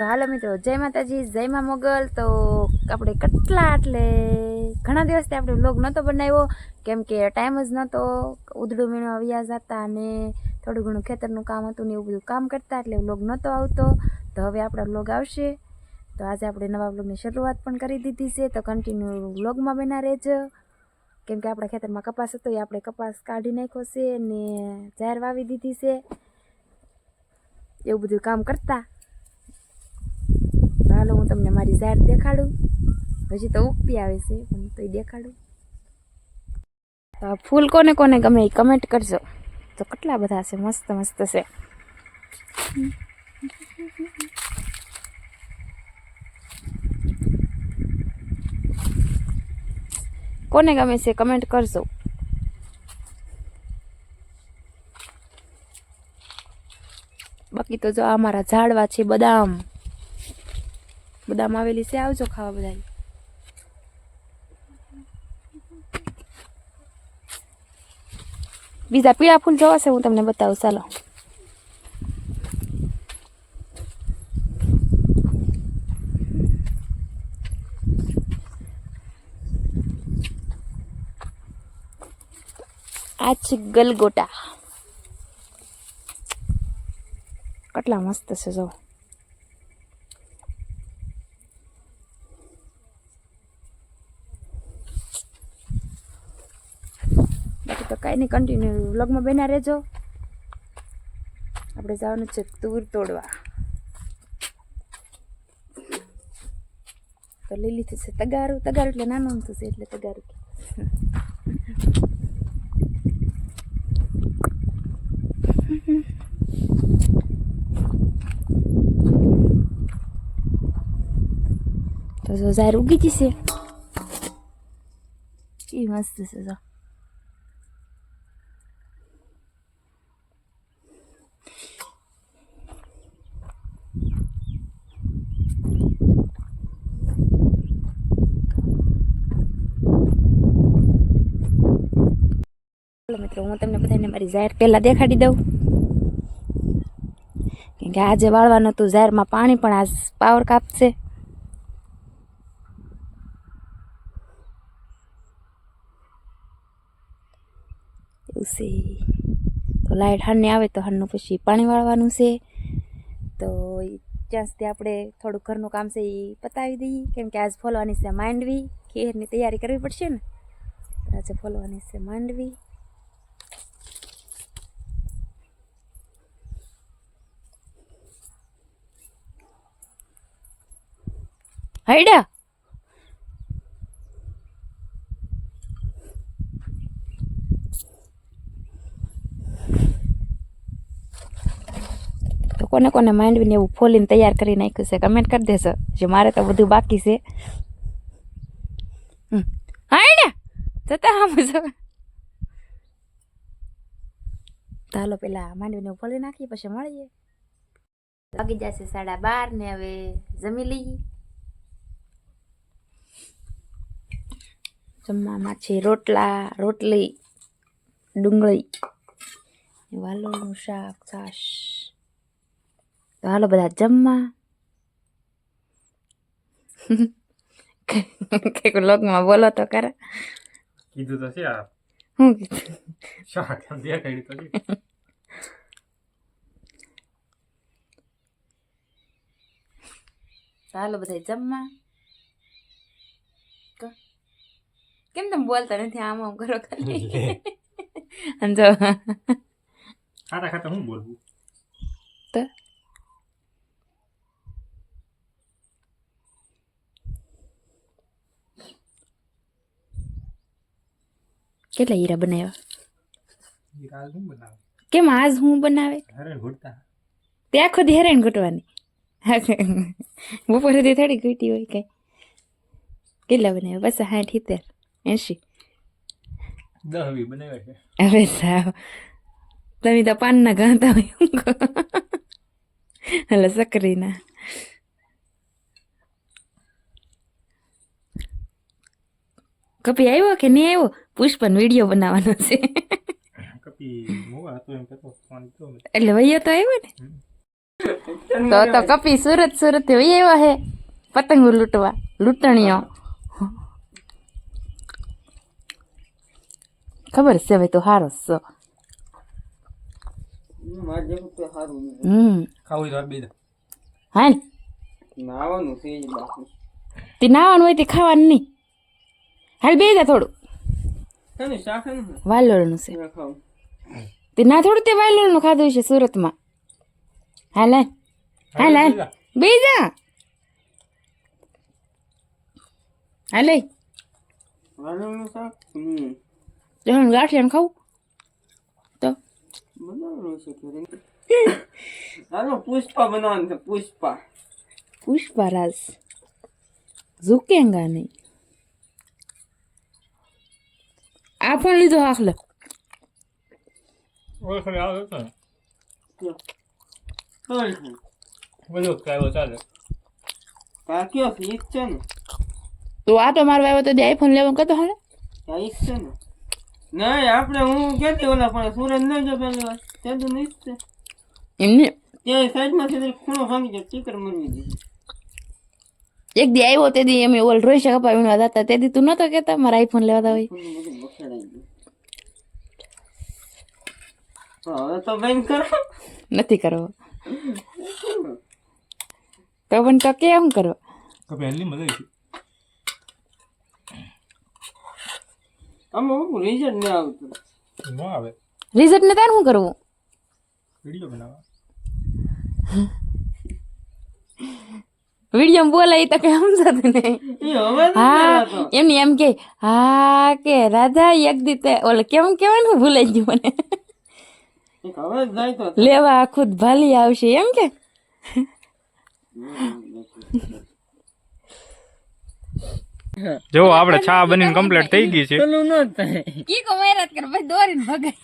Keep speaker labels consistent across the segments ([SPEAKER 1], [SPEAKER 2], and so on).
[SPEAKER 1] તો હાલો મિત્રો, જય માતાજી, જય માં મોગલ. તો આપણે કેટલા એટલે ઘણા દિવસથી આપણે વ્લોગ નહોતો બનાવ્યો, કેમ કે ટાઈમ જ નહોતો. ઉધડું મીણવા વ્યાજ હતા અને થોડું ઘણું ખેતરનું કામ હતું ને એવું બધું કામ કરતા, એટલે વ્લોગ નહોતો આવતો. તો હવે આપણા વ્લોગ આવશે. તો આજે આપણે નવા વ્લોગની શરૂઆત પણ કરી દીધી છે. તો કન્ટિન્યુ વ્લોગમાં બના રહેજો, કેમ કે આપણા ખેતરમાં કપાસ હતો, એ આપણે કપાસ કાઢી નાખ્યો છે ને જાહેર વાવી દીધી છે, એવું બધું કામ કરતા. હાલો હું તમને મારી ઝાડ દેખાડું. હજી તો ઉગતી આવે છે પણ તો દેખાડું. તો આ ફૂલ કોને કોને ગમે એ કમેન્ટ કરજો. તો કેટલા બધા છે, મસ્ત મસ્ત છે. કોને ગમે છે કમેન્ટ કરજો. બાકી તો જો અમારા ઝાડવા છે, બદામ આવેલી છે, આવજો ખાવા બધા. બીજા પીળા ફૂલ જોવા છે, હું તમને બતાવું. ચાલો આ છે ગલગોટા, કેટલા મસ્ત છે જો. બાકી તો કાંઈ નહીં, કન્ટિન્યુ વ્લોગમાં બન્યા રહેજો. આપણે જવાનું છે તુર તોડવા. તો લઈ લીધું છે તગારું. તગારું એટલે નાનું ઊંધું છે એટલે તગારું. તો જો ઝાર ઉગી જશે, એ મસ્ત છે જો. મિત્રો હું તમને બધાને મારી ઝાર પહેલા દેખાડી દઉં, કેમ કે આજે વાળવાનું હતું. ઝારમાં પાણી પણ આજ પાવર કાપશે. એવું છે. તો લાઈટ હાને આવે તો હાનનું પછી પાણી વાળવાનું છે. તો ત્યાં સુધી આપણે થોડુંક ઘરનું કામ છે એ પતાવી દઈએ, કેમ કે આજ ફોલવાની છે માંડવી. ખીરની તૈયારી કરવી પડશે ને, આજે ફોલવાની છે માંડવી. હૈડા તો કોને કોને માંડવીને એવું ફોલીને તૈયાર કરી નાખ્યું છે કમેન્ટ કરી દેજો. જે મારે તો બધું બાકી છે. હૈડા જતા હા મજા. ચાલો પેલા માંડવીને ફોલી નાખીએ પછી મળીએ. વાગી જશે 12:30 ને હવે જમી લઈએ. જમવામાં છે રોટલી, ડુંગળી, વાલોળનું શાક, છાશ. તો હાલો બધા જમવા. કઈક લોકમાં બોલો તો કરે.
[SPEAKER 2] કીધું તો છે આ.
[SPEAKER 1] શું કીધું?
[SPEAKER 2] શાક દેખાડી તો છે.
[SPEAKER 1] હાલો બધા જમવા. કેમ તમે બોલતા નથી? આમ કરો ખાલી. અને જો
[SPEAKER 2] ખાતા હું બોલવું
[SPEAKER 1] તો કેટલા હીરા બનાવ્યા?
[SPEAKER 2] હું બનાવે
[SPEAKER 1] કેમ આજ હું બનાવે?
[SPEAKER 2] હરે ઘૂટતા
[SPEAKER 1] તે આખો દી હેરાન ઘટવાની. બપોર સુધી થોડી ઘટી હોય કઈ. કેટલા બનાવ્યા? બસ 60, 70, 80.
[SPEAKER 2] 10 બનાવ્યા છે.
[SPEAKER 1] હવે સાવ તમે તો પાનના ગાતા હોય. હલો સકરીના. કપી આવ્યો કે નહીં આવ્યો? પુષ્પન વિડીયો બનાવવાનો છે.
[SPEAKER 2] કપી મોવા હતો એમ કહેતો ફોન તો
[SPEAKER 1] એટલે વૈયો તો આવ્યો ને. તો કપી સુરત થી વહી આવ્યો હે પતંગ લૂંટવા લૂંટણીઓ ખબર છે ભાઈ તો હારો છો
[SPEAKER 2] ખાવું તો બે
[SPEAKER 1] હા
[SPEAKER 3] નાવાનું છે જ બાકી
[SPEAKER 1] તે નાવાનું હોય તે ખાવાનું નહીં હાલ બે જા થોડું
[SPEAKER 3] તને શાક ને
[SPEAKER 1] વાલોળનું છે
[SPEAKER 3] ખાવ
[SPEAKER 1] તે ના થોડું તે વાલોળનું ખાધું છે સુરતમાં હાલ હાલ હાલ હાલ બે જા હાલે
[SPEAKER 3] વાલોનું શાક
[SPEAKER 1] જવાનું ગાંઠિયાને ખાવું તો
[SPEAKER 3] બનાવવાનું છે ઘરે હાલો પુષ્પા બનાવવાનું છે પુષ્પા
[SPEAKER 1] પુષ્પરાજ ઝુકેંગા નહીં આ ફોન લીધો આખલો
[SPEAKER 2] ઓળખ આવે તો
[SPEAKER 3] ચાલ
[SPEAKER 2] બધું કાયો ચાલે
[SPEAKER 3] કાક્યો ઠીક છે ને
[SPEAKER 1] તો આ તો મારો આવ્યો તો આઈફોન લેવાનું કહેતો હાલે
[SPEAKER 3] ઠીક છે ને નહીં આપણે હું કેતી ઓલા પણ સુરજ ન જો પેલી વાત તે તો નહીં જ છે
[SPEAKER 1] એમને
[SPEAKER 3] ત્યાં સાઈડમાં છે ખૂણો ભાંગી જાય સ્ટીકર મરવી દીધી
[SPEAKER 1] એક દી આવ્યો તે દી અમે ઓલ રોઈ શકે વીણવા હતા તે દી તું નતો કહેતા મારા આઈફોન લેવા હોય
[SPEAKER 3] બધું બખડાઈ ગયું હવે તો બેન કરો
[SPEAKER 1] નથી કરવો તો પણ તો કેમ કરો
[SPEAKER 2] તો પહેલી મજા આવી
[SPEAKER 3] આમાં હું રિઝલ્ટ ન આવતું
[SPEAKER 2] ન આવે
[SPEAKER 1] રિઝલ્ટ ને તાર શું કરવું
[SPEAKER 2] વિડીયો બનાવવા
[SPEAKER 1] વિડીયો બોલાય તો કઈ સમજાતું નહીં
[SPEAKER 3] એ હવે
[SPEAKER 1] હા એમની એમ કે હા કે રાધા એક દીતે ઓલે કેમ કેવાનું ભૂલાઈ ગયું મને
[SPEAKER 3] હવે જાય તો
[SPEAKER 1] લેવા ખુદ ભાલી આવશે એમ કે
[SPEAKER 2] જો આપણે ચા બનીને કમ્પ્લીટ થઈ ગઈ છે
[SPEAKER 3] પેલું ન થાય
[SPEAKER 1] કી કો મહેનત કર ભાઈ દોરીને ભગાય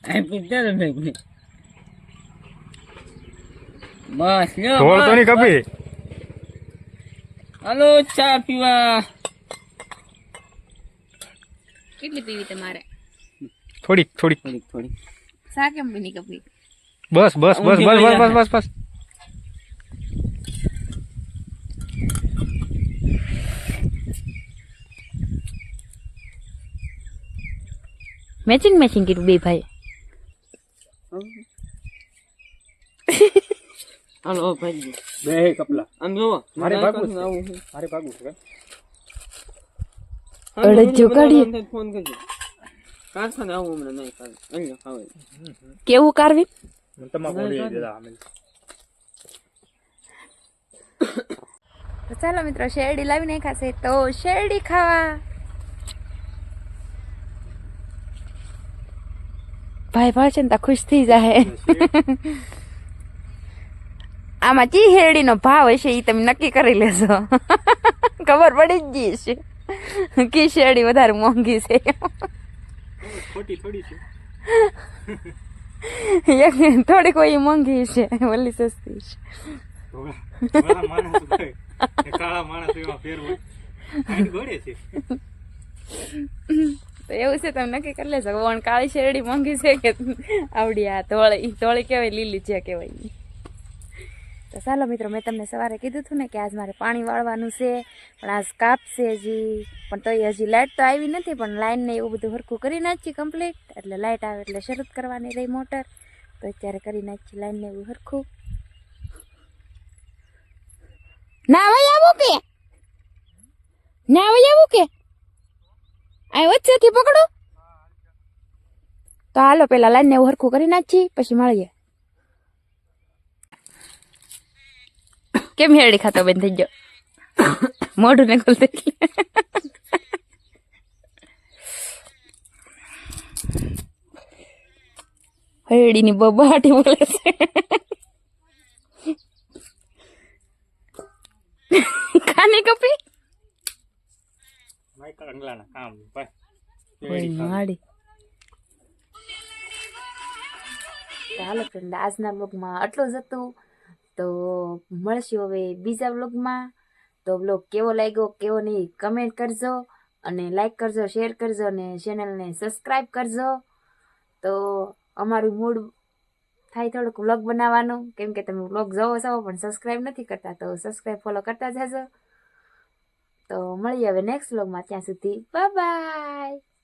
[SPEAKER 3] આ પિક્ચર ભાઈ બસ લ્યો
[SPEAKER 2] ઢોળ તો નહીં કપી
[SPEAKER 3] હાલો ચા પીવા
[SPEAKER 1] કેટલી પીવી તમારે
[SPEAKER 2] થોડીક થોડીક
[SPEAKER 3] થોડીક થોડીક
[SPEAKER 1] સા કેમ બની કપી
[SPEAKER 2] બસ બસ બસ બસ બસ બસ બસ બસ
[SPEAKER 1] મેચિંગ મેચિંગ કીધું બે ભાઈ
[SPEAKER 3] હાલો ભાઈ
[SPEAKER 2] બે કપલા
[SPEAKER 3] આમ જોવો
[SPEAKER 2] મારે ભાગવું છે.
[SPEAKER 3] આવું છે
[SPEAKER 2] મારે ભાગવું છે
[SPEAKER 1] અડજો કાઢીએ.
[SPEAKER 3] ફોન કરજો કારખાને આવું હમણાં નહીં કાઢ અહીંયા ખાવે
[SPEAKER 1] કેવું કારવી
[SPEAKER 2] તમાકુ ઉડી દેતા અમે
[SPEAKER 1] તો ચાલો મિત્રો શેરડી લાવી નાખાશે તો શેરડી ખાવા ભાઈ ભાવશે ને તો ખુશ થઈ જાય આમાં ચી શેરડીનો ભાવ હશે એ તમે નક્કી કરી લેજો ખબર પડી જ ગઈ છે કી શેરડી વધારે મોંઘી છે
[SPEAKER 2] ખોટી થોડી છે
[SPEAKER 1] એક થોડીક કોઈ મોંઘી છે ઓલી સસ્તી છે
[SPEAKER 2] કાળા માણસ હોય એ કાળા માણસ એવા ફેર હોય આઈ ગોળે છે
[SPEAKER 1] તો એવું છે તમે નક્કી કરી લેજો પણ કાળી શેરડી મોંઘી છે કે આવડી આ ધોળી ધોળી કહેવાય લીલી છે કહેવાય તો ચાલો મિત્રો મેં તમને સવારે કીધું હતું ને કે આજ મારે પાણી વાળવાનું છે પણ આજ કાપશે હજી પણ તોય હજી લાઇટ તો આવી નથી પણ લાઇનને એવું બધું હરખું કરી નાખી કમ્પ્લીટ એટલે લાઇટ આવે એટલે શરૂ કરવાની રહી મોટર તો અત્યારે કરી નાખી લાઇનને એવું હરખું ના ભાઈ આવું કે ના ભાઈ આવું કે આ વચ્ચેથી પકડો તો હાલો પેલા લાઈનને એવું હરખું કરી નાખી પછી મળીએ કેમ હેરડી ખાતો બંધ થઈ ગયો મોઢું ને ખોલતે હેરડીની બબાટી બોલે છે ખાની કપી
[SPEAKER 2] માઈકા અંગલાના કામ ભાઈ
[SPEAKER 1] માડી ચાલો ફ્રેન્ડ આજના બ્લોગમાં આટલું જ હતું તો મળશું હવે બીજા બ્લોગમાં તો બ્લોગ કેવો લાગ્યો કેવો નહીં કમેન્ટ કરજો અને લાઈક કરજો શેર કરજો અને ચેનલને સબસ્ક્રાઈબ કરજો તો અમારું મૂડ થાય થોડુંક વ્લોગ બનાવવાનું, કેમ કે તમે વ્લોગ જોવો છો પણ સબસ્ક્રાઈબ નથી કરતા, તો સબસ્ક્રાઈબ ફોલો કરતા જજો. તો મળીએ હવે નેક્સ્ટ વ્લોગમાં, ત્યાં સુધી બાય બાય.